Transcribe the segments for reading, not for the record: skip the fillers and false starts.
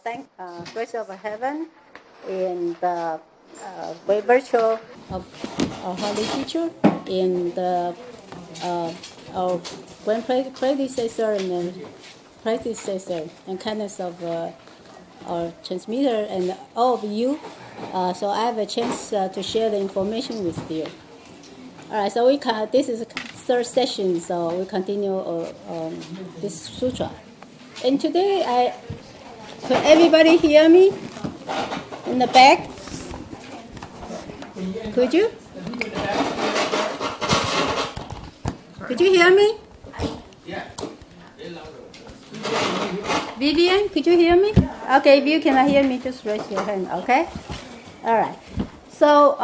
Thank Grace of Heaven and great virtue of our Holy Teacher and our grand predecessor and kindness of our transmitter and all of you. So I have a chance to share the information with you. All right, so this is the third session, so we continue this sutra. And today, could everybody hear me in the back? Could you? Could you hear me? Yeah. Vivian, could you hear me? Okay, if you cannot hear me, just raise your hand, okay? All right. So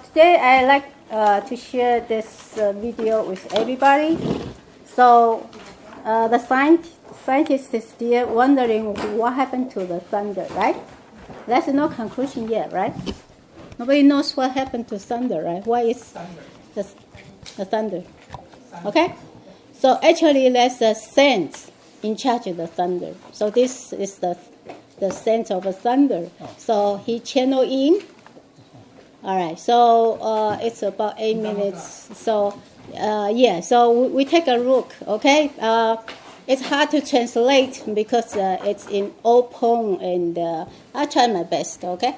today I like to share this video with everybody. So the scientists is still wondering what happened to the thunder, right? There's no conclusion yet, right? Nobody knows what happened to thunder, right? Why is the thunder? Okay? So actually there's a sense in charge of the thunder. So this is the sense of a thunder. So he channeled in. All right, so it's about 8 minutes. So so we take a look, okay? It's hard to translate because it's in open, and I'll try my best, okay?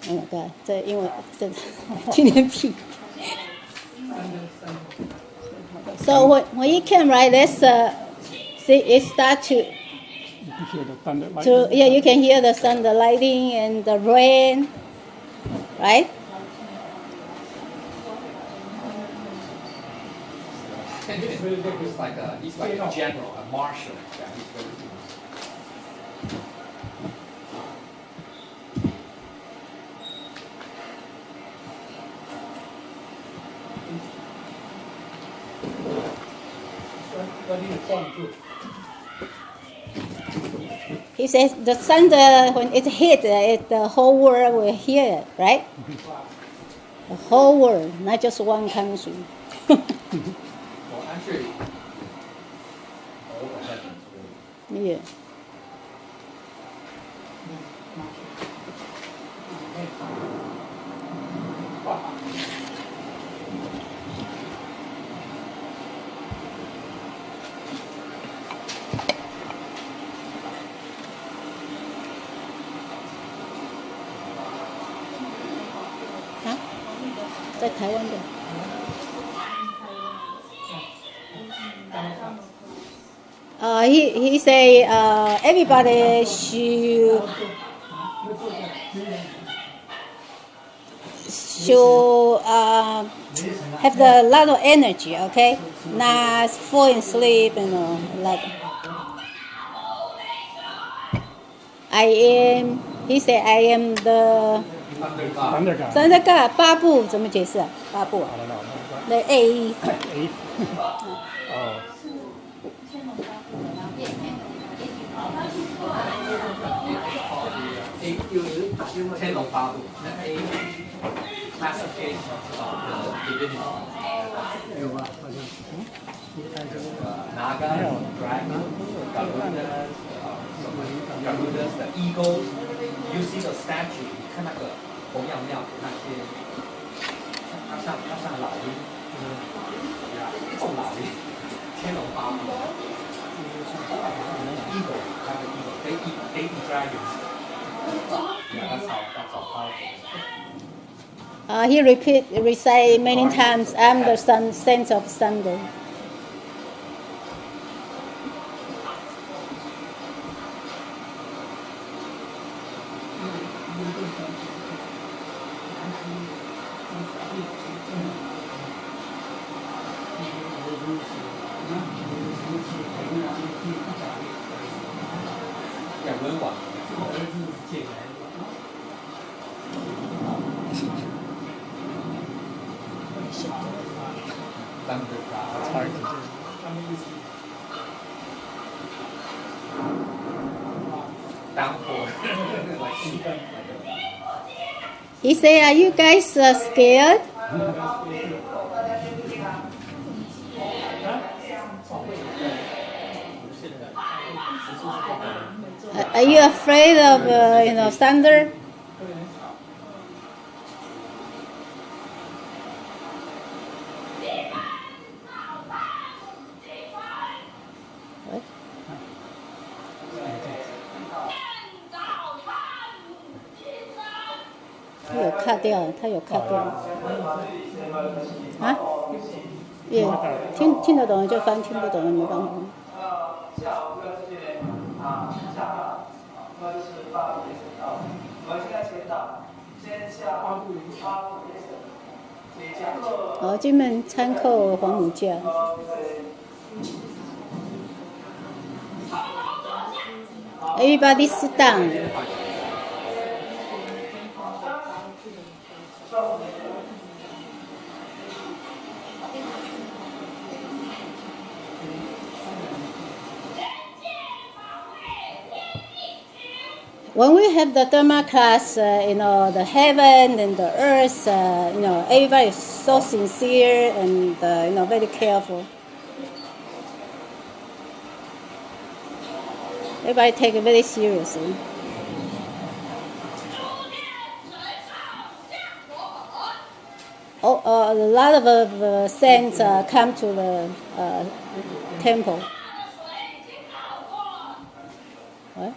Oh my God, 这英文这今天屁。So when you can write this, see it start to. You can hear the thunder, lightning. Yeah, you can hear the thunder, lightning, and the rain, right? He's like a general, a marshal. He says the thunder, when it hit, the whole world will hear it, right? The whole world, not just one country. Well, actually, all the heavens really. Yeah. Huh? 在台湾的。He say everybody should have a lot of energy, okay? Not fall asleep, like. He say I am the Thunder god. thunder god. 八部怎么解释啊？八部啊 I don't know. ？The eight. Eight. Oh. Ten of Babu, a classification of the divinity. Naga, dragon, Garudas, the eagles. You see the statue, 你看那个红阳庙那些，它像老鹰，一种老鹰，天龙八部。Eagle, they eat dragons. Yeah, that's how powerful. He recite many times, I'm the sense of thunder. Yeah, 文王。It's hard to do. Downpour. He say, are you guys scared? Are you afraid of thunder? What? 他有卡掉，他有卡掉。啊？也听得懂就翻，听不懂就没办法。好，今门参考黄母教。Everybody sit down. When we have the Dharma class, the heaven and the earth, everybody is so sincere and, very careful. Everybody take it very seriously. A lot of saints come to the temple. What?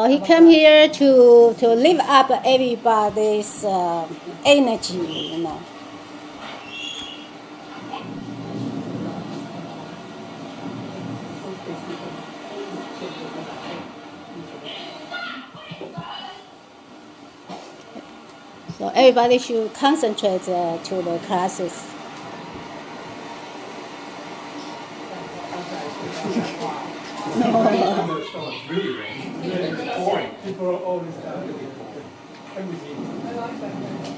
He came here to lift up everybody's energy, So everybody should concentrate to the classes. People are always everything. I like thunderstorms.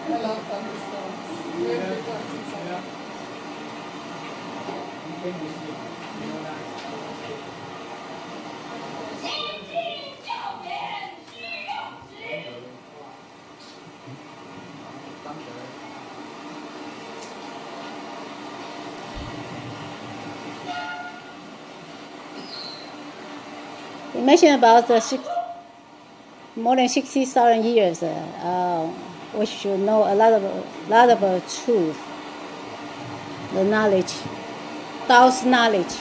I love thunderstorms. Very good inside. You mentioned about more than 60,000 years. We should know a lot of truth, the knowledge, Tao's knowledge.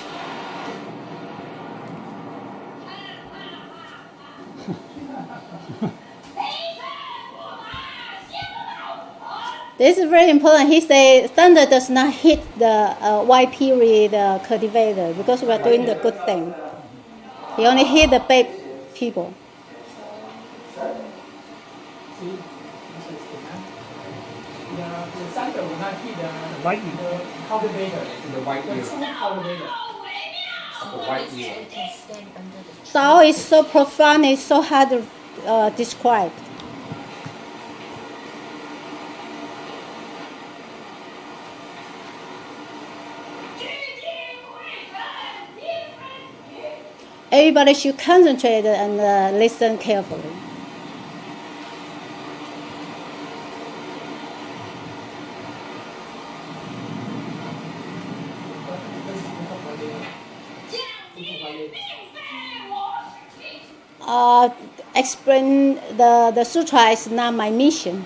This is very important. He said thunder does not hit the white period cultivator because we are doing the good thing. He only hit the bad people. The thunder will not hit the Lightning. cultivator. The white The ear. true cultivator. The white ear. Tao is so profound, it's so hard to describe. Everybody should concentrate and listen carefully. Explain the sutra is not my mission.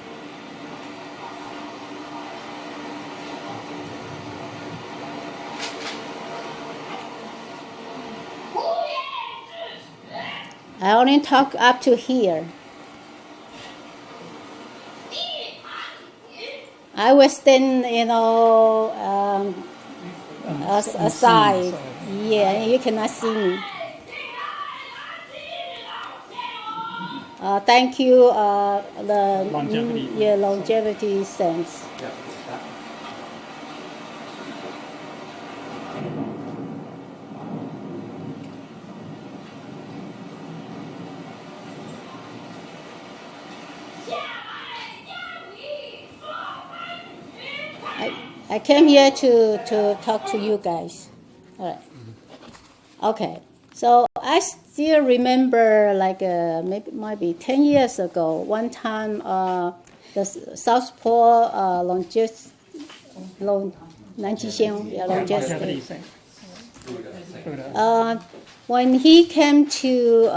I only talk up to here. I will stand, aside. Yeah, you cannot see me. Thank you, the Longevity. longevity sense. Yeah. I came here to talk to you guys. All right. Okay. So I still remember, like maybe might be 10 years ago. One time, the South Pole logistic. When he came to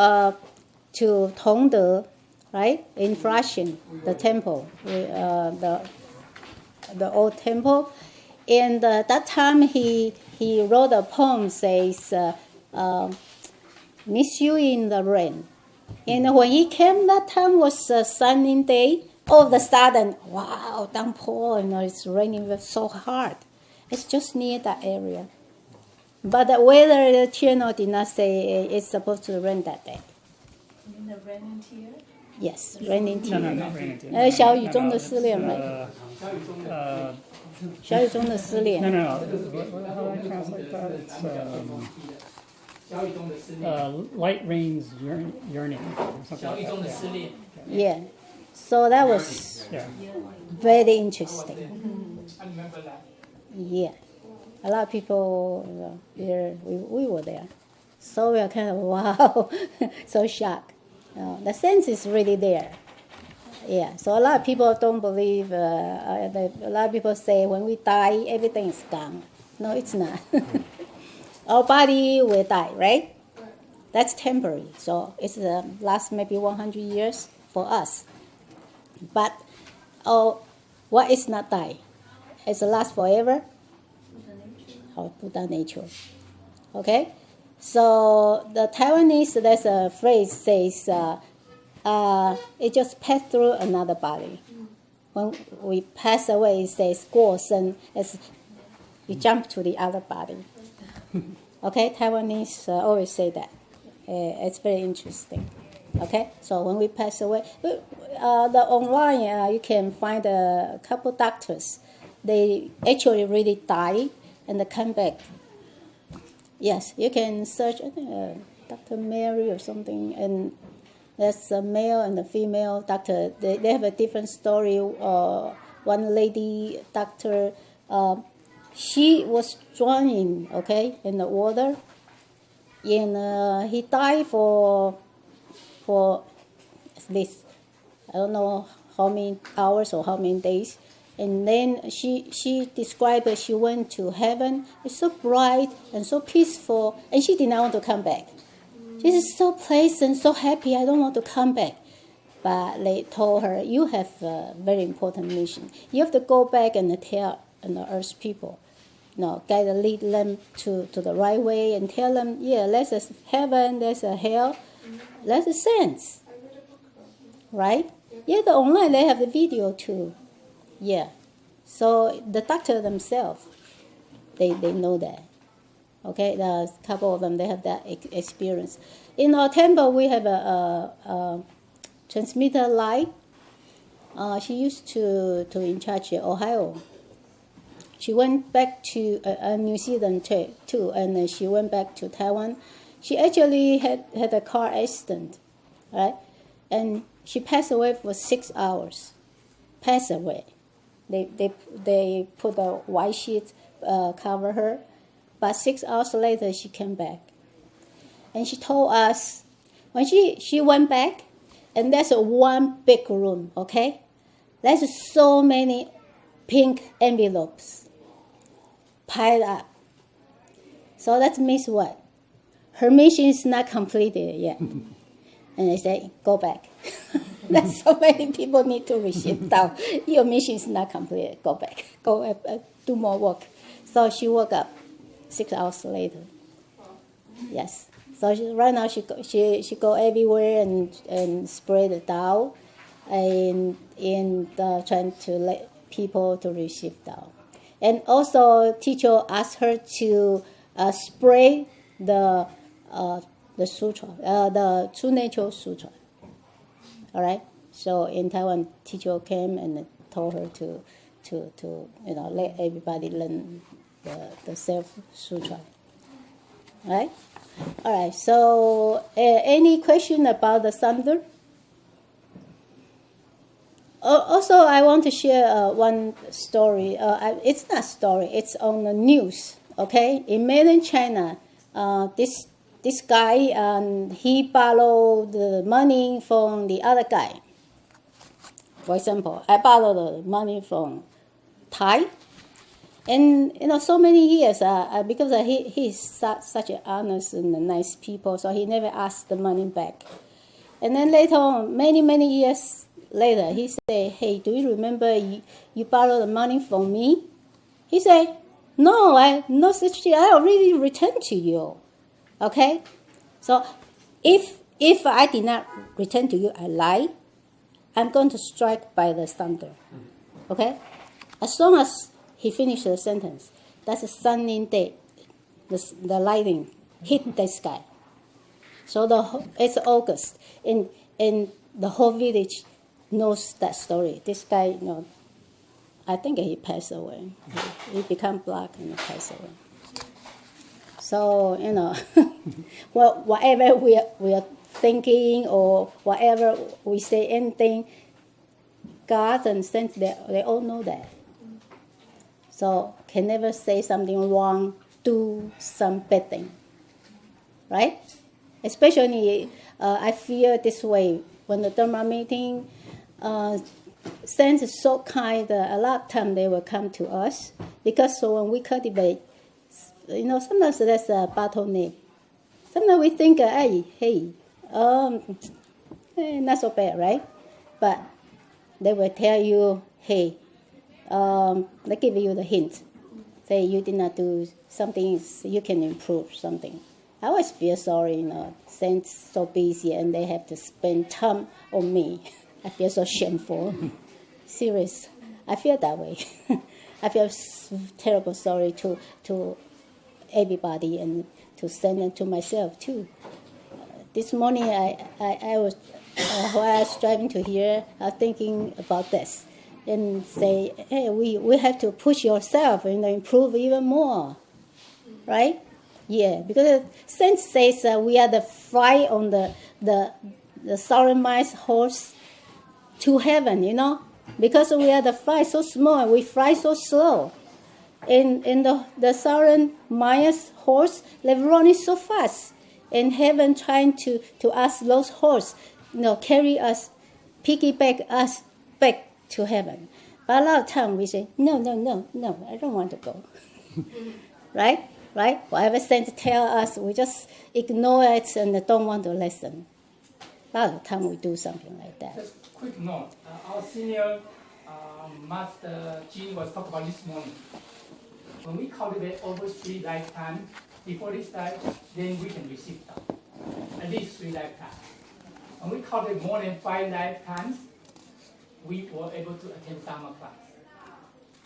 Tongde, right, in Flushing, the temple, the old temple, and that time he wrote a poem says, "Miss you in the rain." And when he came, that time was a sunny day. All of a sudden, wow, downpour, it's raining so hard. It's just near that area. But the weather channel did not say it's supposed to rain that day. You mean the raining tear? Yes, raining tear. No, not raining tear. 小雨中的思恋 right? 小雨中的思恋 No. How do I translate that? It's light rain's yearning or something like that. Yeah. So that was very interesting. I remember that. Yeah. A lot of people there, we were there. So we are kind of, wow, so shocked. The sense is really there. Yeah, so a lot of people don't believe, a lot of people say when we die, everything is gone. No, it's not. Our body will die, right? That's temporary. So it's last maybe 100 years for us. But what is not die? It's last forever? Buddha nature. Okay? So the Taiwanese, there's a phrase says, it just passed through another body. When we pass away, it says, 过身, it's you jump to the other body. Okay? Taiwanese always say that. It's very interesting. Okay? So when we pass away, the online, you can find a couple doctors. They actually really die and they come back. Yes, you can search, I think, Dr. Mary or something, and there's a male and a female doctor. They have a different story. One lady doctor, she was drowning, okay, in the water, and he died for at least, I don't know how many hours or how many days. And then she described that she went to heaven. It's so bright and so peaceful, and she did not want to come back. She is so pleasant, so happy, I don't want to come back. But they told her, you have a very important mission. You have to go back and tell the earth people, lead them to the right way and tell them, there's a heaven, there's a hell, there's a sense. Right? Yeah, the online, they have the video too. Yeah, so the doctor themselves, they know that. Okay, there's a couple of them, they have that experience. In our temple, we have a transmitter light. She used to in charge of Ohio. She went back to New Zealand too, and she went back to Taiwan. She actually had a car accident, right? And she passed away for 6 hours. Passed away. They put a white sheet cover her, but 6 hours later she came back, and she told us when she went back, and there's one big room, okay? There's so many pink envelopes piled up. So that means what? Her mission is not completed yet. And they say, go back. That's so many people need to receive down. Your mission is not completed. Go back. Go do more work. So she woke up 6 hours later. Yes. So right now she go everywhere and spread it down and trying to let people to receive down. And also teacher asked her to spray the sutra, the True Nature Sutra. All right. So in Taiwan, teacher came and told her to let everybody learn the Self Sutra. All right. All right. So any question about the thunder? Also, I want to share one story. It's not a story. It's on the news. Okay, in mainland China, this guy he borrowed the money from the other guy. For example, I borrowed the money from Thai, and so many years because he's such an honest and nice people, so he never asked the money back. And then later on, many years later, he said, "Hey, do you remember you borrowed the money from me?" He said, "No, no such thing. I already returned to you." Okay, so if I did not return to you, I lie. I'm going to strike by the thunder. Okay, as long as he finished the sentence, that's a sunny day. The lightning hit the sky. So it's August, and the whole village knows that story. This guy, I think he passed away. He became black and passed away. So well, whatever we are thinking or whatever we say, anything, God and saints they all know that. So can never say something wrong, do some bad thing, right? Especially, I feel this way when the Dharma meeting. Saints is so kind. A lot of time they will come to us because when we cultivate, sometimes there's a bottleneck. Sometimes we think, hey, not so bad, right? But they will tell you, hey, they give you the hint. Say you did not do something, you can improve something. I always feel sorry, saints so busy and they have to spend time on me. I feel so shameful. Serious. I feel that way. I feel terrible sorry to everybody and to send it to myself too. This morning I was while I was driving to here, I was thinking about this and say, hey, we have to push yourself and improve even more, right? Yeah, because Saint says we are the fly on the southern mice horse to heaven, because we are the fly so small, we fly so slow. In the southern Maya's horse, they're running so fast. In heaven, trying to ask those horse, carry us, piggyback us back to heaven. But a lot of time we say, no, I don't want to go. Right? Whatever saints tell us, we just ignore it and don't want to listen. A lot of time we do something like that. Just quick note. Our senior Master Judy was talking about this morning. When we cultivate over 3 lifetimes before this life, then we can receive them. At least 3 lifetimes. When we cultivate more than 5 lifetimes, we were able to attend Dharma class.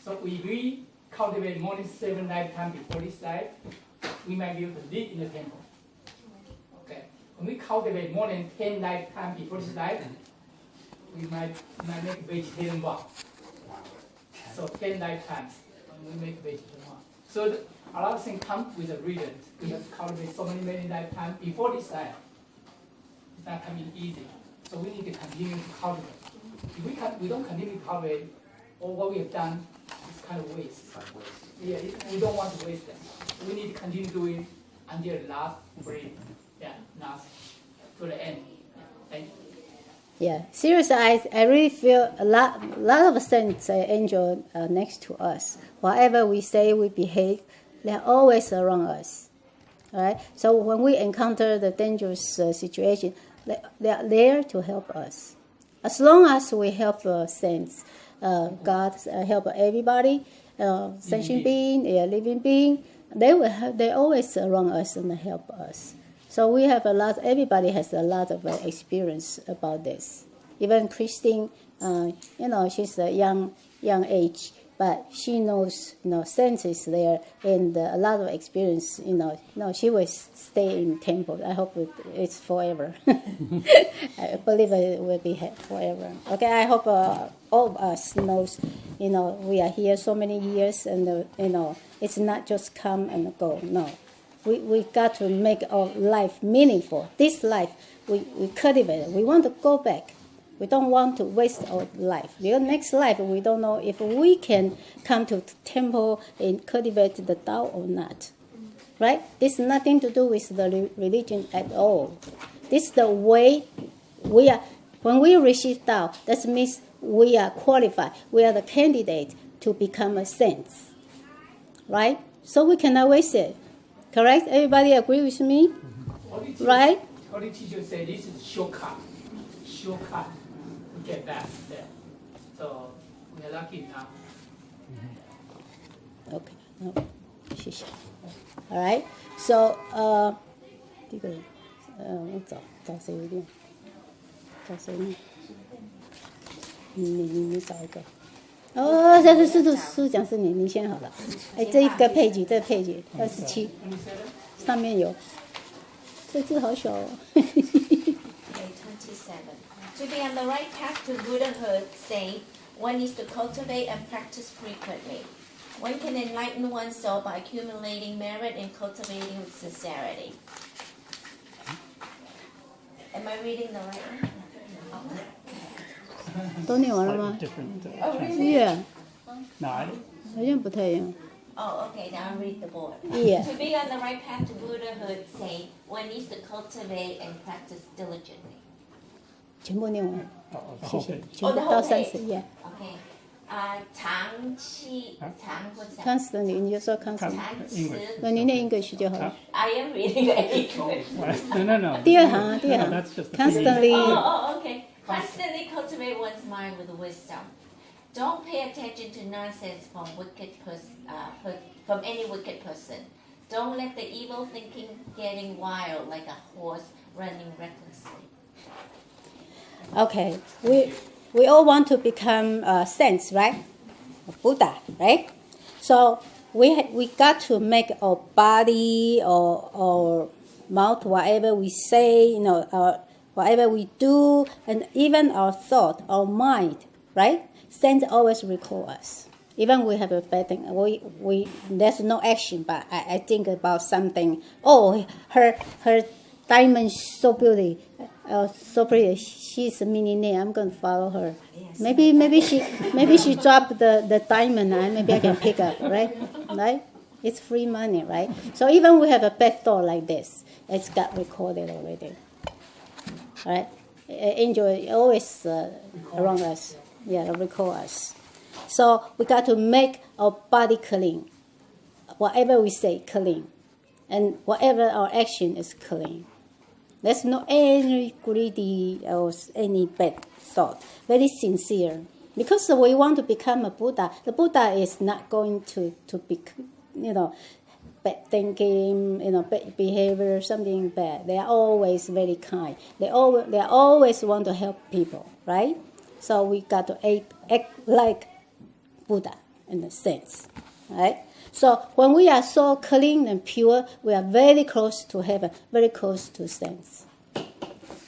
So if we cultivate more than 7 lifetimes before this life, we might be able to live in the temple. Okay. When we cultivate more than 10 lifetimes before this life, we might make vegetarian walk. So 10 lifetimes, when we make vegetarian walk. So a lot of things come with a reason. We have to cultivate so many lifetimes before this life. It's not coming easy. So we need to continue to cultivate. If we don't continue to cultivate, all what we have done is kind of waste. Yeah, we don't want to waste them. We need to continue doing until the last breath. Yeah, last to the end. Thank you. Yeah, seriously, I really feel a lot of saints, angel next to us. Whatever we say, we behave, they're always around us. All right. So when we encounter the dangerous situation, they are there to help us. As long as we help saints, God help everybody, sentient being, living being, they're always around us and help us. So we have everybody has a lot of experience about this. Even Christine, she's a young age, but she knows, sense is there and a lot of experience, she will stay in temple. I hope it's forever. I believe it will be forever. Okay, I hope all of us knows, we are here so many years and, it's not just come and go, no. We got to make our life meaningful. This life, we cultivate it. We want to go back. We don't want to waste our life. Because next life, we don't know if we can come to the temple and cultivate the Tao or not. Right? This has nothing to do with the religion at all. This is the way we are. When we receive Tao, that means we are qualified. We are the candidate to become a saint. Right? So we cannot waste it. Correct? Everybody agree with me? Right? All the teachers say this is shortcut. Shortcut to get back there. So we are lucky enough. Okay. No. All right. So 这个我找谁有点？找谁呢？你找一个。哦，这讲是你先好了。哎，这一个配角27，上面有。这字好小哦。Okay, 27. To be on the right path to Buddhahood, say, one is to cultivate and practice frequently. One can enlighten one's soul by accumulating merit and cultivating with sincerity. Am I reading the right one? 都念完了吗 Different. Oh, really?？Yeah， No, 好像不太一样。 Oh, okay, now I'll read the board. Yeah. To be on the right path to Buddhahood, say, one needs to cultivate and practice diligently. 全部念完，谢谢。全部 the 到 whole 30 page. 页。 Okay. 长期 what's that? Constant，你就说 constant。长期那你念 English 就好了。 I am reading the English. no. 第二行啊，第二 No, 行 that's just the，constantly。 Okay. Constantly cultivate one's mind with wisdom. Don't pay attention to nonsense from from any wicked person. Don't let the evil thinking getting wild like a horse running recklessly. Okay, we all want to become saints, right? Buddha, right? So we got to make our body or mouth, whatever we say, whatever we do, and even our thought, our mind, right? Saints always recall us. Even we have a bad thing, we there's no action, but I think about something. Oh, her diamond so beauty, so pretty. She's a millionaire. I'm gonna follow her. Yes. Maybe she dropped the diamond, and maybe I can pick up, right? Right? It's free money, right? So even we have a bad thought like this, it's got recorded already. Right? Angel always around us. Yeah, recall us. So we got to make our body clean. Whatever we say, clean. And whatever our action is clean. There's no any greedy or any bad thought. Very sincere. Because we want to become a Buddha. The Buddha is not going to be, bad thinking, bad behavior, something bad. They are always very kind. They always want to help people, right? So we got to act like Buddha in a sense, right? So when we are so clean and pure, we are very close to heaven, very close to saints,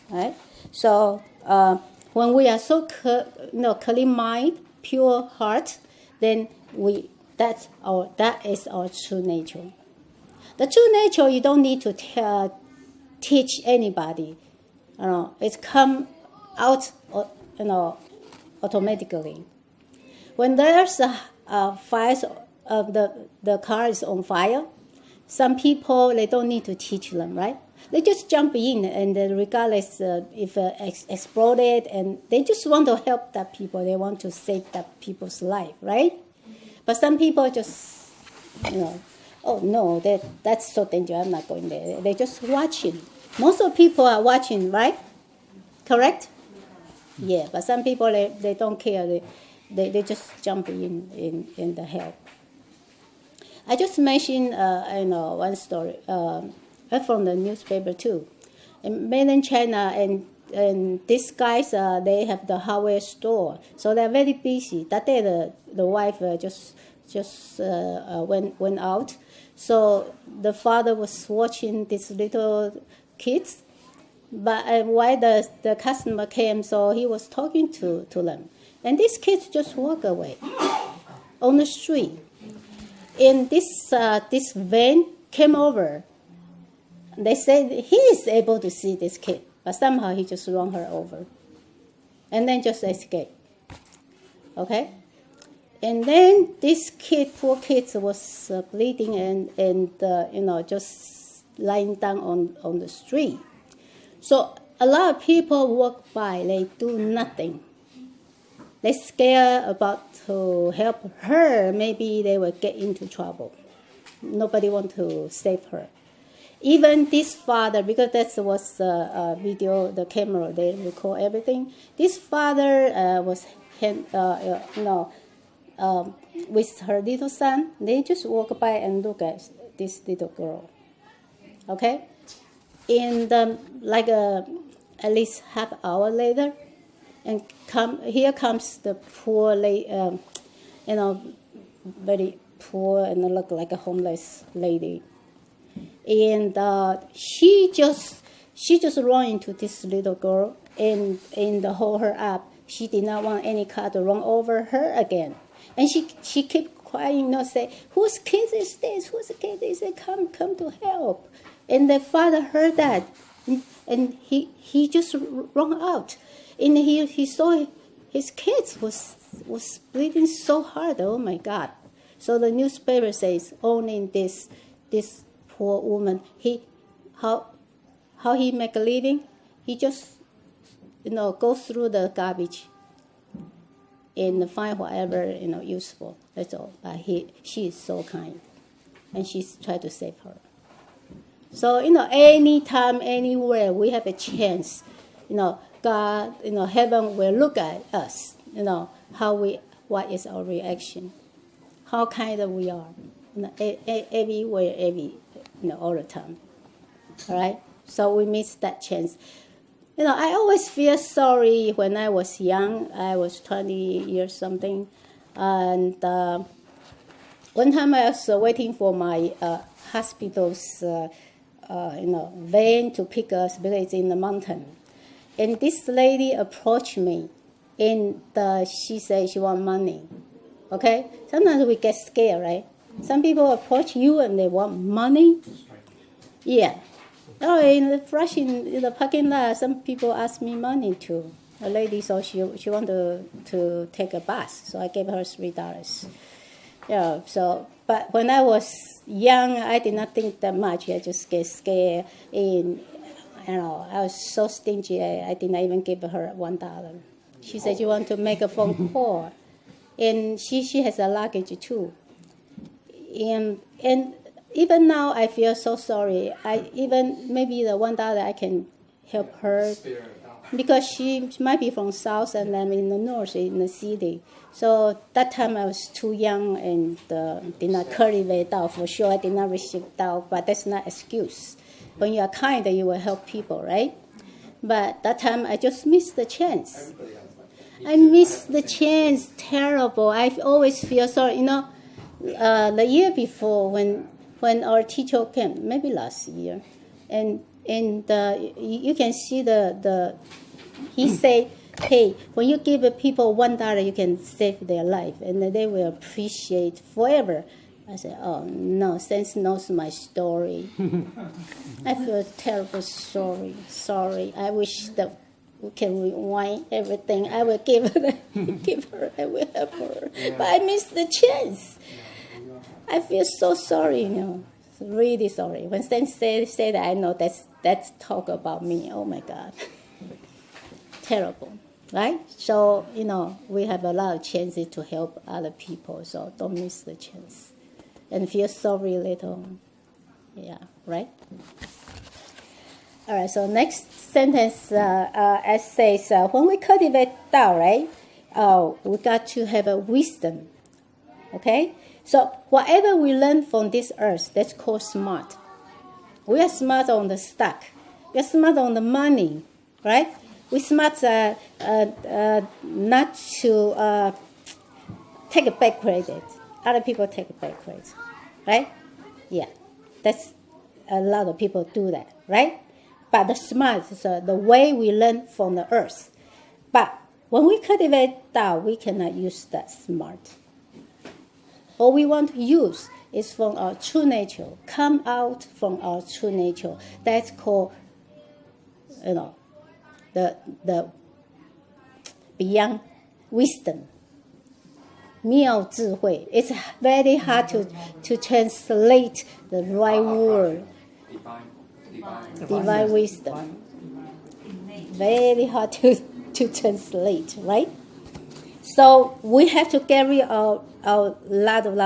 right? So when we are so clean mind, pure heart, then that is our true nature. The true nature you don't need to teach anybody. It's come out, automatically. When there's a fire, the car is on fire, some people, they don't need to teach them, right? They just jump in, and regardless if it exploded, and they just want to help that people. They want to save that people's life, right? But some people just, oh no, that's so dangerous. I'm not going there. They're just watching. Most of people are watching, right? Correct? Yeah, but some people they don't care. They just jump in the help. I just mentioned one story from the newspaper too. In mainland China, and these guys they have the hardware store, so they're very busy. That day the wife just went out, so the father was watching these little kids. But while the customer came, so he was talking to them. And these kids just walk away on the street. And this van came over. They said he is able to see this kid, but somehow he just run her over. and then just escape. Okay? And then this kid, poor kid, was bleeding and just lying down on the street. So a lot of people walk by, they do nothing. They scared about to help her. Maybe they will get into trouble. Nobody want to save her. Even this father, because that was the video, the camera, they record everything. This father was, with her little son. They just walk by and look at this little girl. Okay, and at least half hour later, and here comes the poor lady, very poor and look like a homeless lady. And she just ran into this little girl and hold her up. She did not want any car to run over her again. And she kept crying, say, whose kid is this? Whose kid is it? Come to help. And the father heard that, and he just ran out. And he saw his kids was bleeding so hard. Oh my God! So the newspaper says only this poor woman. How he make a living? He just go through the garbage and find whatever useful. That's all. But she is so kind, and she's trying to save her. So anytime, anywhere we have a chance, God, heaven will look at us. What is our reaction? How kind of we are. Everywhere, all the time. All right. So we miss that chance. I always feel sorry when I was young. I was 20 years something, and one time I was waiting for my hospital's van to pick us because it's in the mountain. And this lady approached me, and she said she want money. Okay? Sometimes we get scared, right? Some people approach you and they want money. Yeah. Oh, in the parking lot, some people ask me money too. A lady said she wanted to take a bus, so I gave her $3. Yeah. So, but when I was young, I did not think that much. I just get scared, and I was so stingy. I did not even give her $1. She said she want to make a phone call, and she has a luggage too. And even now I feel so sorry. Maybe the $1 I can help her because she might be from south and I'm in the north in the city. So that time I was too young and did not cultivate Dao. For sure I did not receive Dao, but that's not excuse. When you are kind, you will help people, right? But that time I just missed the chance. I missed the chance. Terrible. I always feel sorry. The year before when our teacher came, maybe last year, and you can see he said, hey, when you give people $1, you can save their life, and they will appreciate forever. I said, oh no, Sense knows my story. I feel terrible sorry. I wish that we can rewind everything. I will give her, I will help her. Yeah. But I missed the chance. I feel so sorry, really sorry. When Sense say that, I know that's talk about me. Oh my God. Terrible, right? So, we have a lot of chances to help other people, so don't miss the chance. And feel sorry little. Yeah, right? All right, so next sentence says, when we cultivate Tao, right, we got to have a wisdom, okay? So whatever we learn from this earth, that's called smart. We are smart on the stock. We are smart on the money, right? We smart not to take a back credit. Other people take back credit, right? Yeah, that's a lot of people do that, right? But the smart is the way we learn from the earth. But when we cultivate Tao, we cannot use that smart. All we want to use is from our true nature, come out from our true nature. That's called, beyond wisdom. 妙智慧. It's very hard to translate the right word. Divine wisdom. Very hard to translate, right? So we have to carry a lot of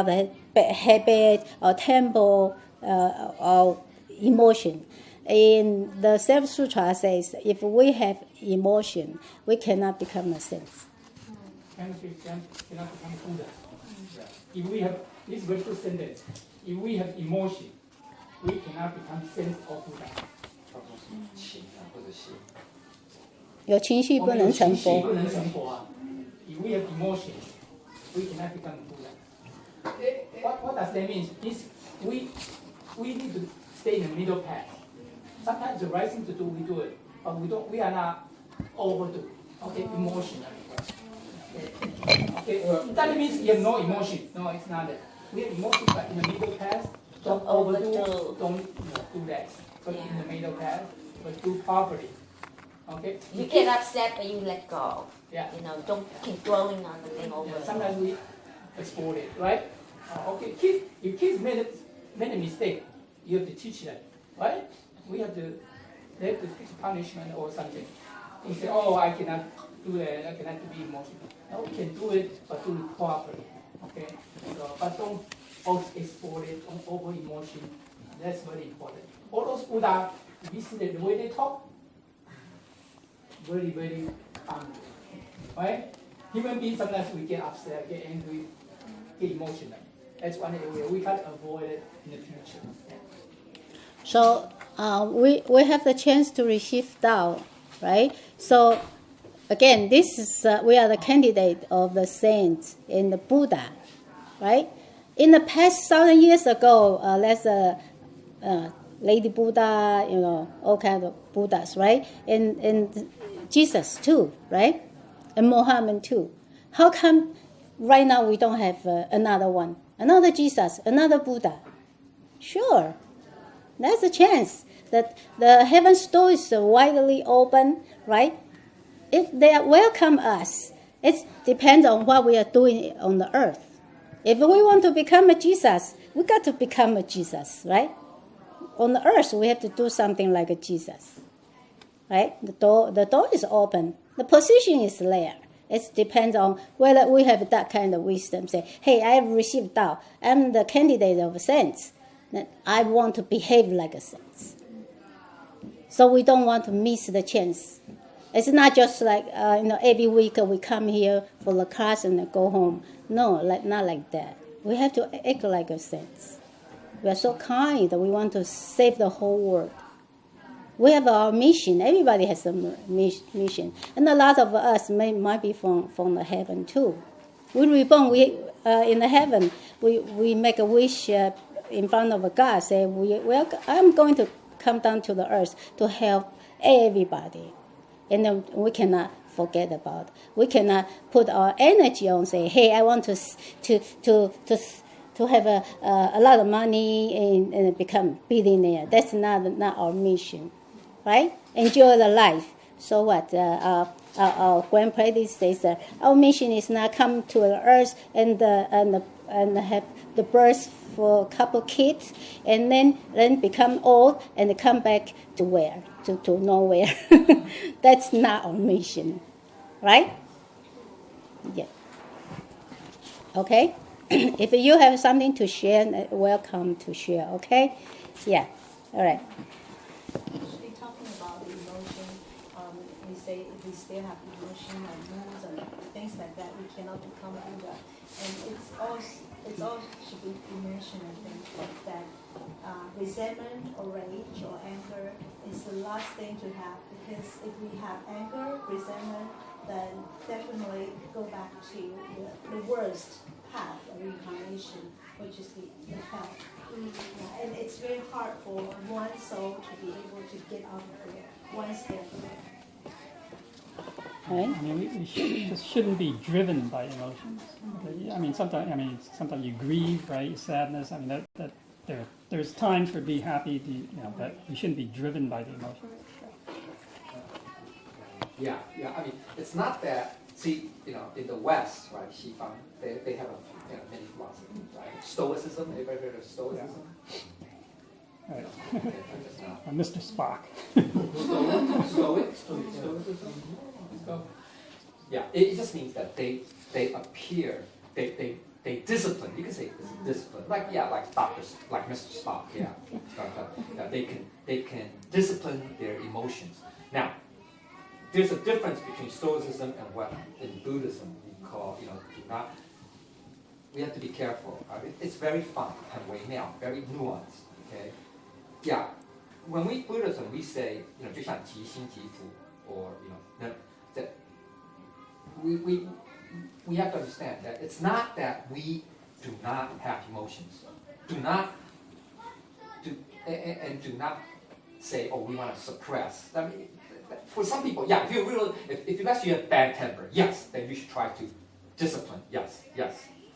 habit or tempo or emotion. In the Self-Sutra says, if we have emotion, we cannot become a saint. Cannot become Buddha. If we have this very good sentence, if we have emotion, we cannot become saint or Buddha. 情啊，或者心。有情绪不能成佛。不能成佛啊。If we have emotion, we cannot become Buddha. What does that mean? Is we need to stay in the middle path. Sometimes the right thing to do, we do it, but we are not overdo. Okay, emotionally. Okay, that means you have no emotion. No, it's not that. We have emotion, but in the middle path, don't overdo, don't do that. So in the middle path, but do properly. Okay. You get upset, but you let go. Yeah. Don't keep dwelling on the thing over. Sometimes we export it, right? Okay, kids. If kids made a mistake, you have to teach them, right? They have to take punishment or something. You say, oh, I cannot do that. I cannot be emotional. No, we can do it, but do it properly. Okay. So, but don't export it, don't over emotion. That's very important. All those Buddha, if you see the way they talk, very, very calm. Right? Human beings, sometimes we get upset, get angry, get emotional. That's one area we can avoid it in the future. Yeah. So we have the chance to receive Tao, right? So again, this is we are the candidate of the saints in the Buddha, right? In the past 1,000 years ago, there's a Lady Buddha, all kinds of Buddhas, right? And Jesus too, right? And Mohammed too. How come right now we don't have another one? Another Jesus, another Buddha? Sure, there's a chance that the heaven's door is widely open, right? If they welcome us, it depends on what we are doing on the earth. If we want to become a Jesus, we got to become a Jesus, right? On the earth, we have to do something like a Jesus, right? The door is open. The position is there. It depends on whether we have that kind of wisdom. Say, hey, I have received Tao. I'm the candidate of a saint. I want to behave like a saint. So we don't want to miss the chance. It's not just like, every week we come here for the class and go home. No, not like that. We have to act like a saint. We are so kind that we want to save the whole world. We have our mission. Everybody has a mission. And a lot of us might be from the heaven too. We reborn, in the heaven, we make a wish in front of God, say, I'm going to come down to the earth to help everybody. And then we cannot forget about it. We cannot put our energy on, say, hey, I want to have a lot of money and become billionaire. That's not our mission, right? Enjoy the life. So what? Our grandparents says our mission is not come to the earth and have the birth for a couple kids and then become old and come back to where? To nowhere. That's not our mission, right? Yeah. Okay. If you have something to share, welcome to share, okay? Yeah, all right. Actually, talking about the emotion, we say if we still have emotion and moods and things like that, we cannot become Buddha. And it's all should be emotion and things like that. Resentment or rage or anger is the last thing to have, because if we have anger, resentment, then definitely go back to the worst path of reincarnation, which is the hell. And it's very hard for one soul to be able to get out of there once they're there. Right. I mean, we shouldn't be driven by emotions. Okay? Sometimes you grieve, right? Sadness. I mean, that there's times for be happy, but you shouldn't be driven by the emotions. Yeah. I mean, it's not that See, in the West, right, Xifang, they have many philosophies, right? Stoicism, everybody heard of Stoicism? Right. Okay, just now. Mr. Spock. Stoicism. Yeah, it just means that they appear, they discipline. You can say it's discipline, like doctors, like Mr. Spock. Yeah, they can discipline their emotions. Now, there's a difference between Stoicism and what in Buddhism we call, do not. We have to be careful. It's very fine, 很微妙, very nuanced. Okay, yeah. When we Buddhism, we say, 就像即心即福, or that we have to understand that it's not that we do not have emotions, do not say, oh, we want to suppress. I mean, for some people, yeah, if you actually have bad temper, yes, then you should try to discipline. Yes,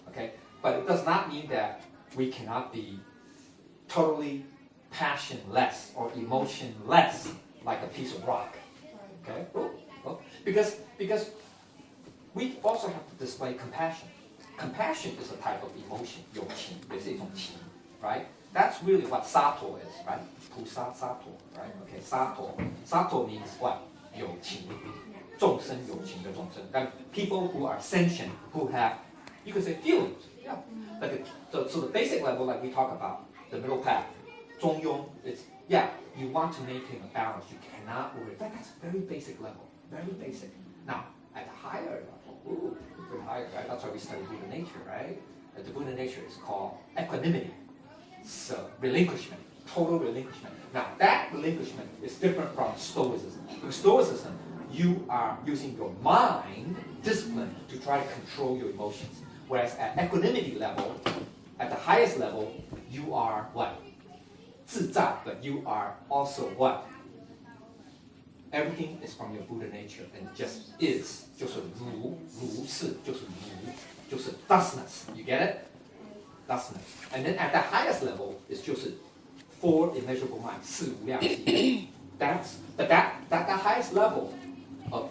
okay. But it does not mean that we cannot be totally passionless or emotionless like a piece of rock. Okay, because we also have to display compassion. Compassion is a type of emotion, 有情, it's a 情, right? That's really what sato is, right? Pusa sato, right? Okay, sato means what? 有情, 众生有情的众生. And people who are sentient, who have, you could say feelings, yeah. So the basic level, like we talk about, the middle path, 中庸, it's, yeah, you want to maintain a balance. You cannot worry. That's very basic level, very basic. Now, at the higher level, very higher, right? That's why we study Buddha nature, right? The Buddha nature is called equanimity. So relinquishment, total relinquishment. Now that relinquishment is different from Stoicism. In Stoicism, you are using your mind, discipline, to try to control your emotions. Whereas at equanimity level, at the highest level, you are what? 自在, but you are also what? Everything is from your Buddha nature and just is. 就是如是, 就是如, 就是 thusness. You get it? Thusness. And then at the highest level is 就是 four immeasurable minds, 四无量心. But that highest level of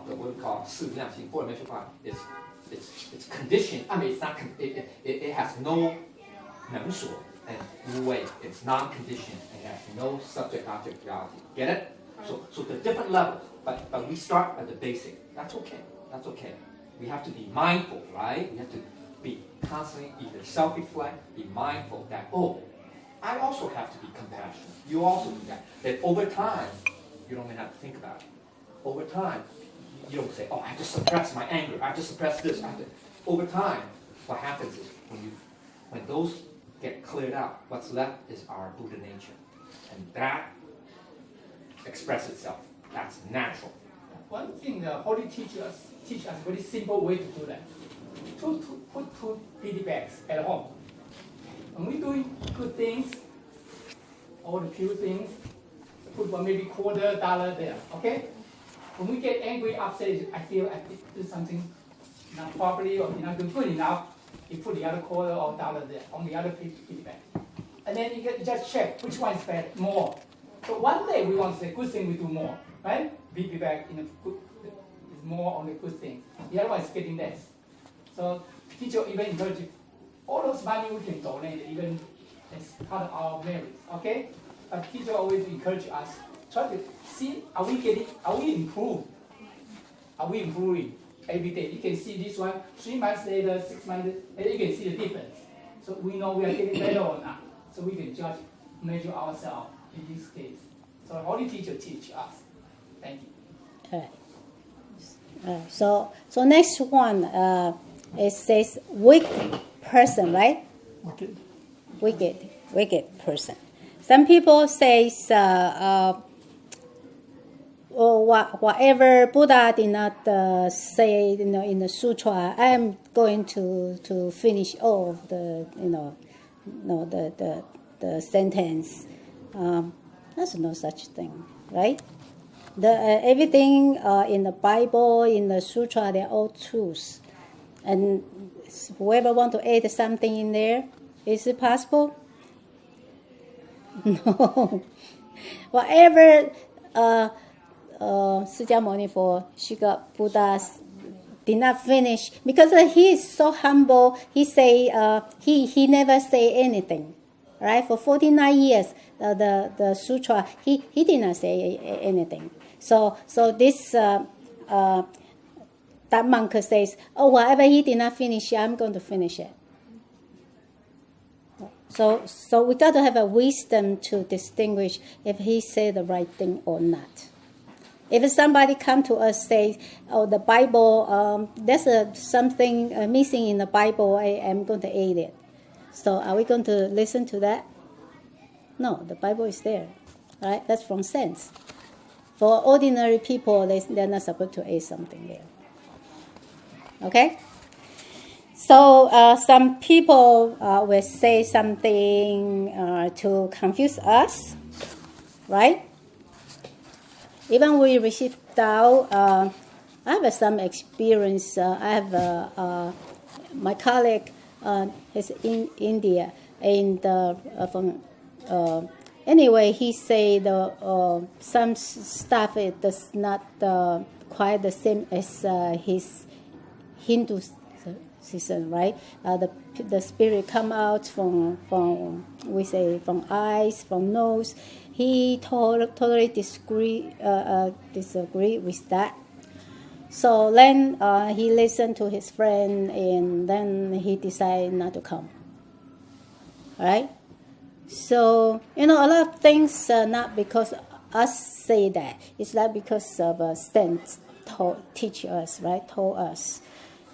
the what we call 四无量心, four immeasurable minds, it's conditioned. I mean, it's not. It has no 能所 and 无为. It's non-conditioned and has no subject-object reality. Get it? So the different levels, but we start at the basic. That's okay. That's okay. We have to be mindful, right? We have to be constantly either self-reflect, be mindful that, oh, I also have to be compassionate. You also do that. That over time, you don't even have to think about it. Over time, you don't say, oh, I have to suppress my anger. I have to suppress this. Over time, what happens is when those get cleared out, what's left is our Buddha nature. And that expresses itself. That's natural. One thing the Holy teach us a very simple way to do that. To put two pity bags at home. When we're doing good things, all the few things, put one maybe $0.25 there, okay? When we get angry, upset, I feel I did something not properly or not good enough, you put the other quarter or dollar there on the other pity bag. And then you just check which one is better, more. So one day we want to say good thing, we do more, right? Pity bag is more on the good thing. The other one is getting less. So teacher even encourage you, all those money we can donate even as part of our merits, okay? But teacher always encourage us, try to see, are we improving? Are we improving every day? You can see this one, 3 months later, 6 months later, you can see the difference. So we know we are getting better or not. So we can judge, measure ourselves in this case. So Holy Teacher teach us. Thank you. So next one, it says weak person, right? Wicked person. Some people say whatever Buddha did not say, in the sutra. I am going to finish all of the, the sentence. There's no such thing, right? Everything in the Bible, in the sutra, they're all truths. And whoever want to add something in there, is it possible? No. Whatever释迦牟尼佛, she got Buddha's did not finish because he is so humble. He say he never say anything, right? For 49 years, the sutra he did not say anything. So this that monk says, oh, whatever he did not finish, I'm going to finish it. So we got to have a wisdom to distinguish if he say the right thing or not. If somebody come to us say, "Oh, the Bible, there's something missing in the Bible," I am going to aid it. So are we going to listen to that? No, the Bible is there, right? That's from sense. For ordinary people, they're not supposed to aid something there. Okay. So some people will say something to confuse us, right? Even we receive Tao, I have some experience. I have my colleague is in India, and anyway, he said some stuff it does not quite the same as his Hindu system, right? The spirit come out from we say from eyes, from nose. He totally disagree with that. So then he listened to his friend, and then he decided not to come. Right? So a lot of things not because us say that. It's not because of a sense teach us, right? Told us.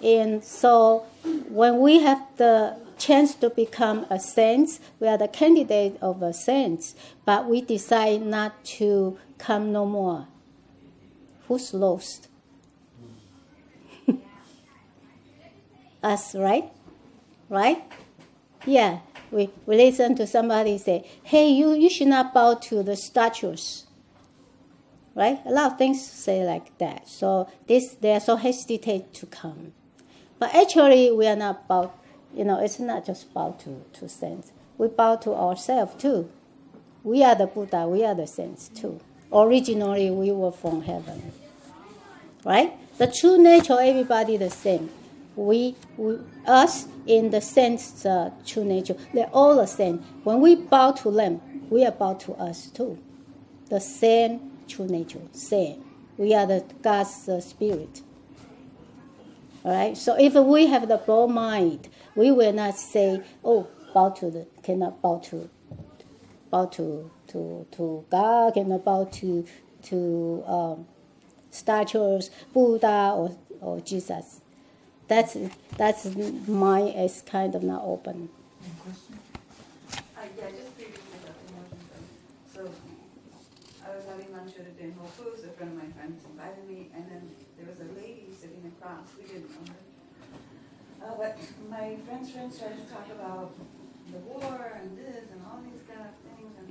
And so when we have the chance to become a saint, we are the candidate of a saint, but we decide not to come no more. Who's lost? Us, right? Right? Yeah. We listen to somebody say, hey, you should not bow to the statues. Right? A lot of things say like that. So they are so hesitate to come. But actually, we are not bow. It's not just bow to saints. We bow to ourselves too. We are the Buddha. We are the saints too. Originally, we were from heaven. Right? The true nature, everybody the same. Us in the saints' true nature, they're all the same. When we bow to them, we are bow to us too. The same true nature, same. We are the God's spirit. All right. So if we have the broad mind, we will not say, "Oh, cannot bow to God, cannot bow to statues, Buddha or Jesus." That's mind is kind of not open. Yeah, just previously about emotions. So I was having lunch at a day in Whole Foods. A friend of my friends invited me, and then there was a lady sitting across. We didn't know her. But my friend's friends started to talk about the war and this and all these kind of things and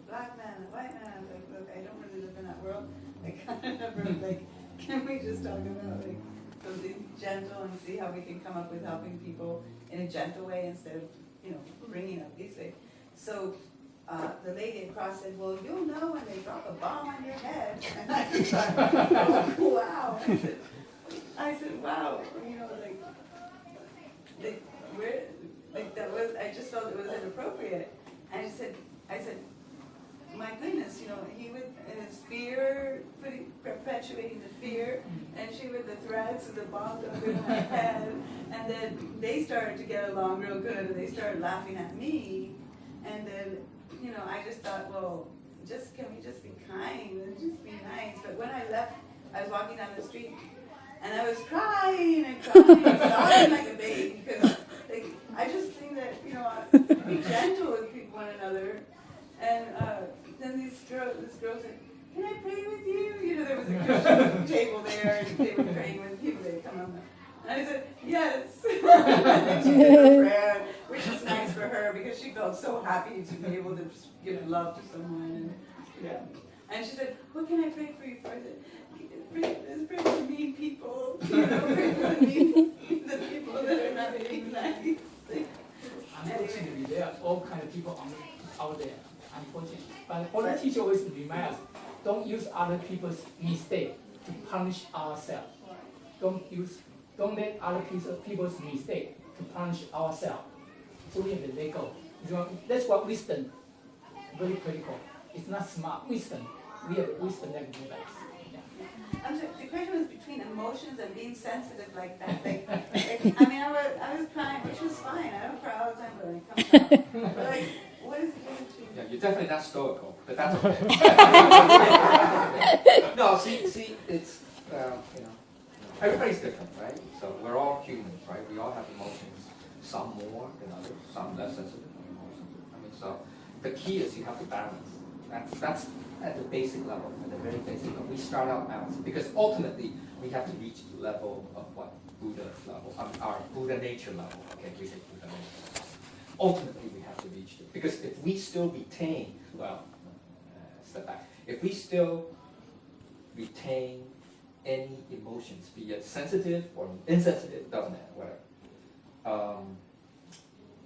black man and white man. I was like, look, I don't really live in that world. I kind of never can we just talk about something gentle and see how we can come up with helping people in a gentle way instead of bringing up these things. So the lady across said, well, you'll know when they drop a bomb on your head. And I thought, oh, wow. I said, wow. I just felt it was inappropriate. And I said, my goodness, he with his fear, perpetuating the fear, and she with the threats of the bomb over my head, and then they started to get along real good, and they started laughing at me, and then, I just thought, well, can we just be kind and just be nice? But when I left, I was walking down the street, and I was crying and sobbing like a baby, because I just think that, be gentle with one another, and then this girl said, can I pray with you? There was a Christian table there, and they were praying with people that come on. And I said, yes. And she did her prayer, which is nice for her, because she felt so happy to be able to give love to someone. And she said, what can I pray for you for? I said, pray for mean people. Pray for the people that are not being nice. Unfortunately, there are all kind of people out there. Unfortunately, but Holy Teacher always remind us: don't use other people's mistake to punish ourselves. Don't use don't let other people's mistake to punish ourselves. So we have to let go. That's what wisdom, very critical. It's not smart, wisdom. We have wisdom that can do that. I'm sorry, the question was between emotions and being sensitive like that. I mean, I was crying, which was fine. I don't cry all the time, but when it comes out. But like, what is the difference between? Yeah, you're definitely not stoical, but that's okay. No, see, it's everybody's different, right? So we're all humans, right? We all have emotions, some more than others, some less sensitive than more sensitive. I mean, so the key is you have to balance. That's at the basic level, at the very basic level. We start out balanced because ultimately we have to reach the level of what Buddha's level, our Buddha nature level. Okay, we say Buddha nature. Ultimately, we have to reach it because if we still retain, step back. If we still retain any emotions, be it sensitive or insensitive, doesn't matter, whatever.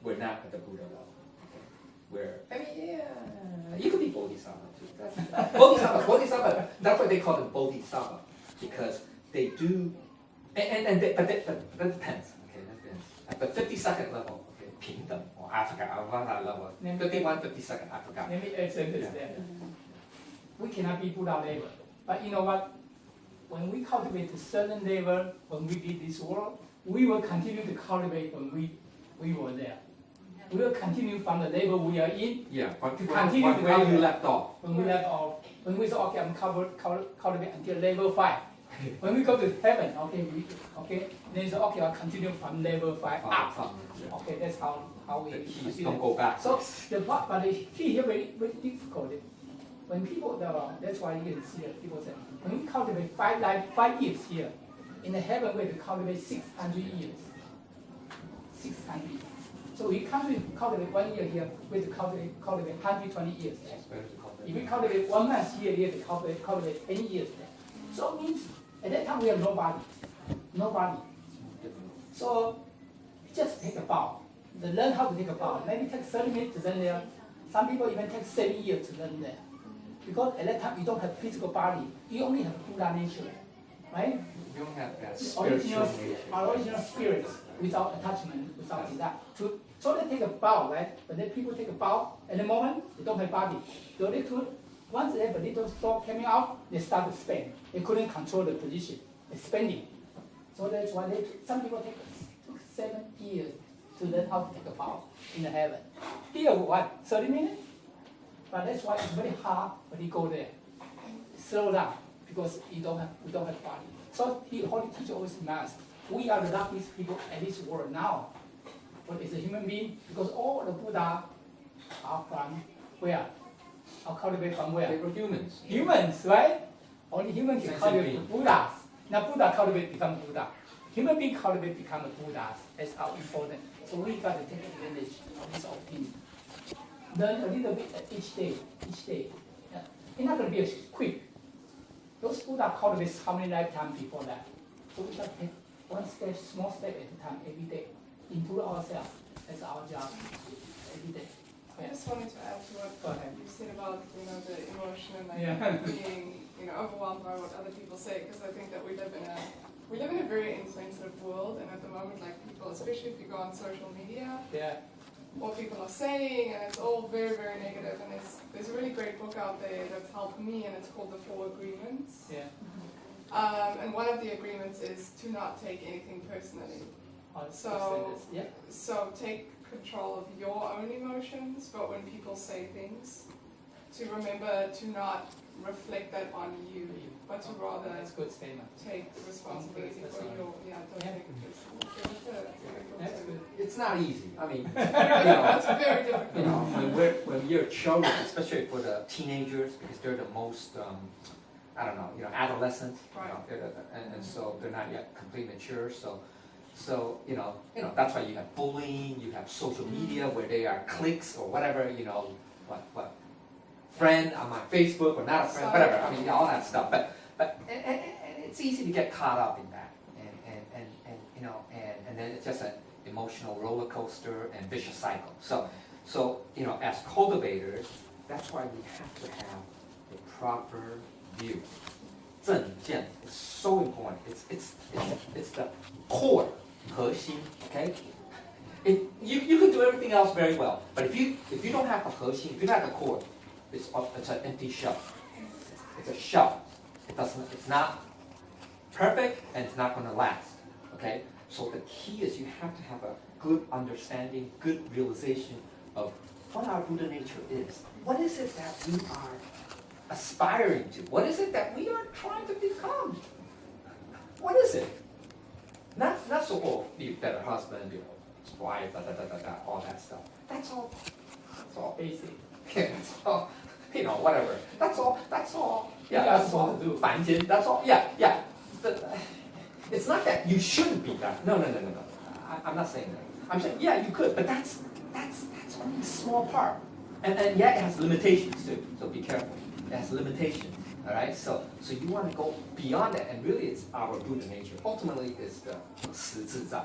We're not at the Buddha level. You could be bodhisattva too. Bodhisattva. That's why they call them bodhisattva because they do, but that depends. Okay, that depends. At the 52nd level, okay, 平等 or Africa, Avada level, 51, 52nd, Africa. Let me add something there. We cannot be Buddha level, but you know what? When we cultivate a certain level, when we leave this world, we will continue to cultivate when we were there. We will continue from the level we are in. Yeah, but to continue to where you left off. When we left off, when we say, okay, I'm cultivate until level 5. When we go to heaven, then it's okay, I'll continue from level 5 up. Okay, that's how we keys don't go back. So but the key here very, very difficult. When people, that's why you can see that people say, when we cultivate 5 years here, in the heaven we have to cultivate 600 years. 600 years. So we cultivate 1 year here, we have to cultivate 120 years there. If we cultivate 1 month here, we have to cultivate 10 years there. So it means at that time we have nobody. So just take a bow. Learn how to take a bow. Maybe take 30 minutes to learn there. Some people even take 7 years to learn there. Because at that time you don't have physical body. You only have Buddha nature, right? You don't have that spiritual nature. Original spirits without attachment, without desire. So they take a bow, right? But then people take a bow, at the moment, they don't have body. So they could, once they have a little thought coming out, they start to spend. They couldn't control the position. They're spending. So that's why some people took 7 years to learn how to take a bow in the heaven. Here, what, 30 minutes? But that's why it's very hard when you go there. Slow down, because we don't have body. So the Holy Teacher always reminds, we are the luckiest people in this world now. But as a human being, because all the Buddha are from where? Are cultivated from where? They were humans. Humans, right? Only humans can cultivate the Buddhas. Now Buddha cultivate become Buddha. Human being cultivate become the Buddhas. That's how important. So we got to take advantage of this opportunity. Learn a little bit each day. Yeah. It's not going to be quick. Those Buddha cultivate how many lifetimes before that? So we got to take one step, small step at a time, every day. Improve ourselves. That's our job every day. I just wanted to add to what you said about the emotion and being overwhelmed by what other people say, because I think that we live in a very insensitive world, and at the moment, like people, especially if you go on social media, what people are saying, and it's all very, very negative. And there's a really great book out there that's helped me, and it's called The 4 Agreements. And one of the agreements is to not take anything personally. So take control of your own emotions, but when people say things, to remember to not reflect that on you, but to rather take responsibility for your, don't take it personally. It's not easy. I mean, it's very difficult. When you're children, especially for the teenagers, because they're the most, adolescent, right. And so they're not yet completely mature. So that's why you have bullying, you have social media where they are cliques or whatever, what friend on my Facebook or not a friend, whatever. I mean, all that stuff. But it's easy to get caught up in that, and then it's just an emotional roller coaster and vicious cycle. So as cultivators, that's why we have to have a proper view. 正见 is so important. It's the core, 核心, okay? You could do everything else very well, but if you don't have the 核心, if you don't have the core, it's an empty shell. It's a shell. It's not perfect and it's not going to last. Okay? So the key is you have to have a good understanding, good realization of what our Buddha nature is. What is it that we are aspiring to? What is it that we are trying to become? What is it? Not so, oh, be a better husband, be a wife, all that stuff. That's all basic. Yeah, that's all, whatever. That's all. Yeah, that's all. That's all. Yeah. It's not that you shouldn't be that. No. I'm not saying that. I'm saying, yeah, you could, but that's only a small part. And yeah, it has limitations too, so be careful. It has limitations, all right? So you want to go beyond that, and really it's our Buddha nature. Ultimately, it's the 十自在,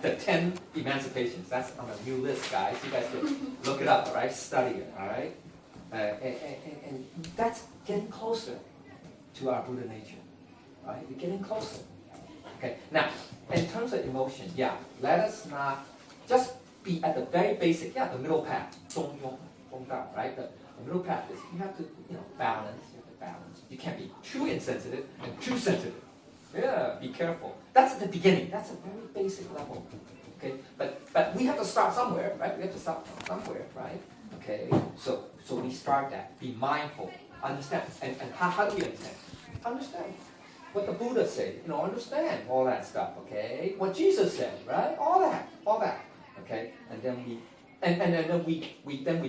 the 10 emancipations. That's on a new list, guys. You guys can look it up, all right? Study it, all right? And that's getting closer to our Buddha nature, right? We're getting closer. Okay, now, in terms of emotion, yeah, let us not just be at the very basic, the middle path, 中庸, 中道, right? The middle path is you have to, balance. You have to balance. You can't be too insensitive and too sensitive. Yeah, be careful. That's at the beginning. That's a very basic level. Okay, but we have to start somewhere, right? We have to start somewhere, right? Okay, so we start that. Be mindful. Understand. And how do we understand? Understand what the Buddha said. Understand all that stuff. Okay, what Jesus said, right? All that. Okay, and then we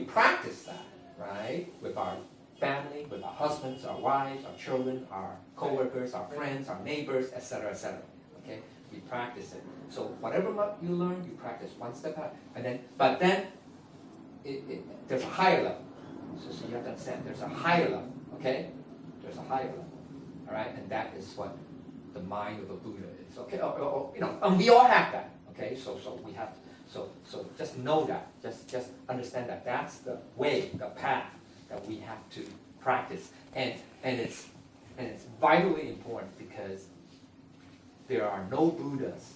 practice that, right? With our family, with our husbands, our wives, our children, our co-workers, our friends, our neighbors, etc., etc. Okay, we practice it. So whatever you learn, you practice one step at, but then there's a higher level. So you have to understand there's a higher level. Okay, there's a higher level. All right, and that is what the mind of a Buddha is. Okay, and we all have that. Okay, so we have. So just know that. Just understand that that's the way, the path that we have to practice, and it's vitally important because there are no Buddhas,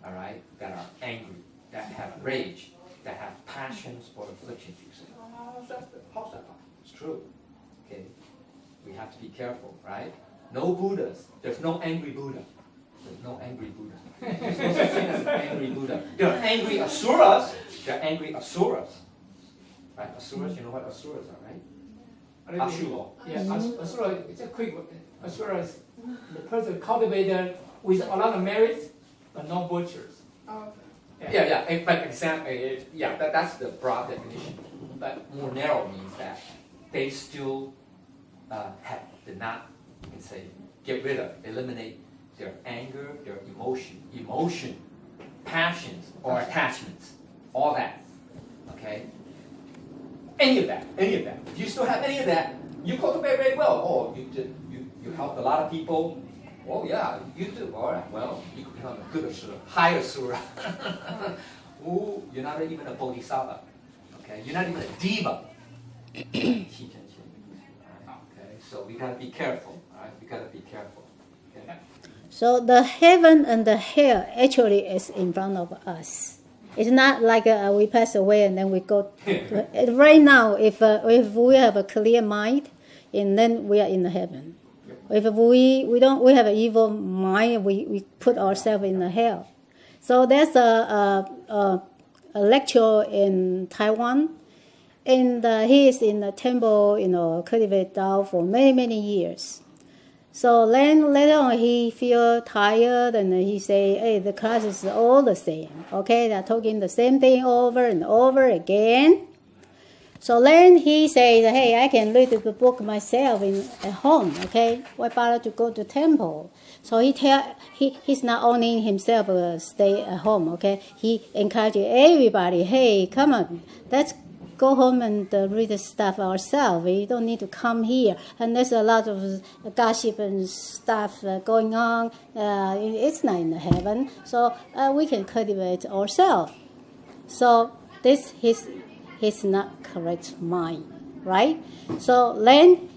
all right, that are angry, that have rage, that have passions or afflictions. You say, how's that? It's true. Okay, we have to be careful, right? No Buddhas. There's no angry Buddha. There's no angry Buddha. There's no such thing as an angry Buddha. There are angry asuras. There are angry asuras. Right? Asuras, you know what asuras are, right? Ashura. Yeah, Asura, it's a quick word. Asura is the person cultivated with a lot of merits, but no virtues. Oh, Yeah. But that's the broad definition. But more narrow means that they still did not, you can say, get rid of, eliminate their anger, their emotion, passions, or attachments, all that. Okay? Any of that. If you still have any of that, you cultivate very well. Oh, you helped a lot of people. Oh yeah, you do. All right. Well, you could become a good asura, high asura. Ooh, you're not even a bodhisattva. Okay, you're not even a diva. Okay, so we gotta be careful. All right, we gotta be careful. Okay. So the heaven and the hell actually is in front of us. It's not like we pass away and then we go. Right now, if we have a clear mind, and then we are in the heaven. If we have an evil mind, we put ourselves in the hell. So there's a lecturer in Taiwan, and he is in the temple, cultivate Tao for many years. So then later on he feel tired and he say, hey, the class is all the same. Okay, they're talking the same thing over and over again. So then he says, hey, I can read the book myself at home. Okay, why bother to go to temple? So he's not only himself stay at home. Okay, he encourages everybody, hey, come on, let's go home and read the stuff ourselves. We don't need to come here. And there's a lot of gossip and stuff going on. It's not in the heaven. So we can cultivate ourselves. So this is not correct mind, right? So then,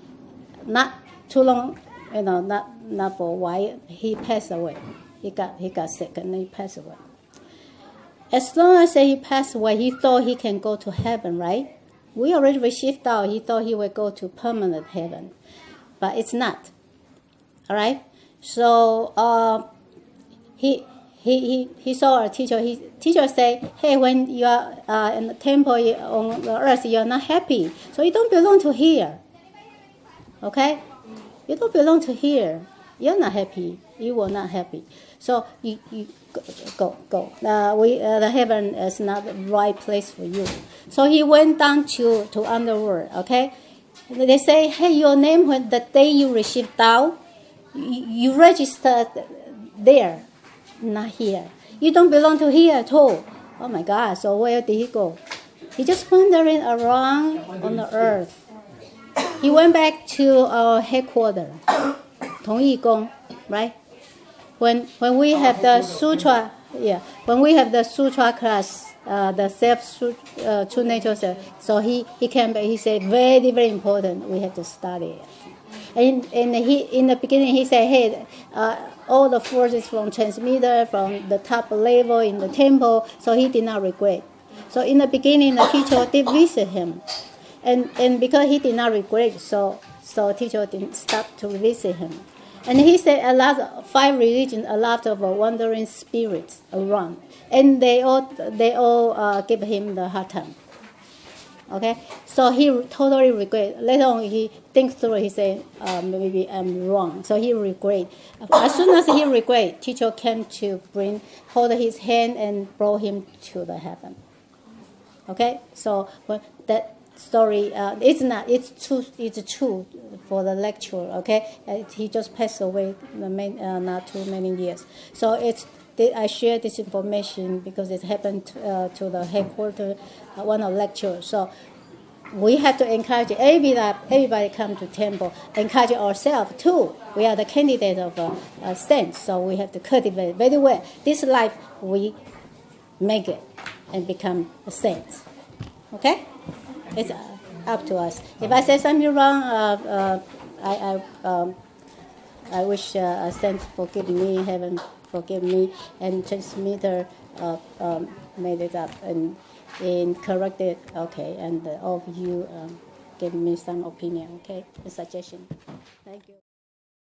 not too long, not for a while, he passed away. He got sick and he passed away. As long as he passed away, he thought he can go to heaven, right? We already received out. He thought he would go to permanent heaven, but it's not. All right. So he saw a teacher. Teacher say, "Hey, when you are in the temple on the earth, you are not happy. So you don't belong to here. Okay, you don't belong to here. You're not happy. You were not happy. So you go. The heaven is not the right place for you." So he went down to underworld. Okay, they say, "Hey, your name when the day you received Tao, you registered there, not here. You don't belong to here at all." Oh my God! So where did he go? He just wandering around on the earth. He went back to our headquarters, Tongyi Gong, right? When we have the Sutra, when we have the Sutra class, the True Nature Self, so he came back. He said, very, very important. We have to study it. And he in the beginning he said, "Hey, all the forces from transmitter, from the top level in the temple." So he did not regret. So in the beginning, the teacher did visit him, and because he did not regret, so teacher didn't stop to visit him. And he said a lot, 5 religions, a lot of wandering spirits around, and they all give him the hard time. Okay, so he totally regret. Later on, he thinks through. He said, "Maybe I'm wrong." So he regret. As soon as he regret, teacher came to hold his hand and brought him to the heaven. Okay, so that story it's true for the lecture. Okay, he just passed away not too many years. So I share this information because it happened to the headquarters, one of lectures. So we have to encourage everybody come to temple, encourage ourselves too. We are the candidate of a saint, so we have to cultivate very well. This life we make it and become a saint. Okay, it's up to us. If I say something wrong, I wish a saint forgive me, heaven forgive me, and transmitter made it up and correct it. Okay, and all of you give me some opinion. Okay, a suggestion. Thank you.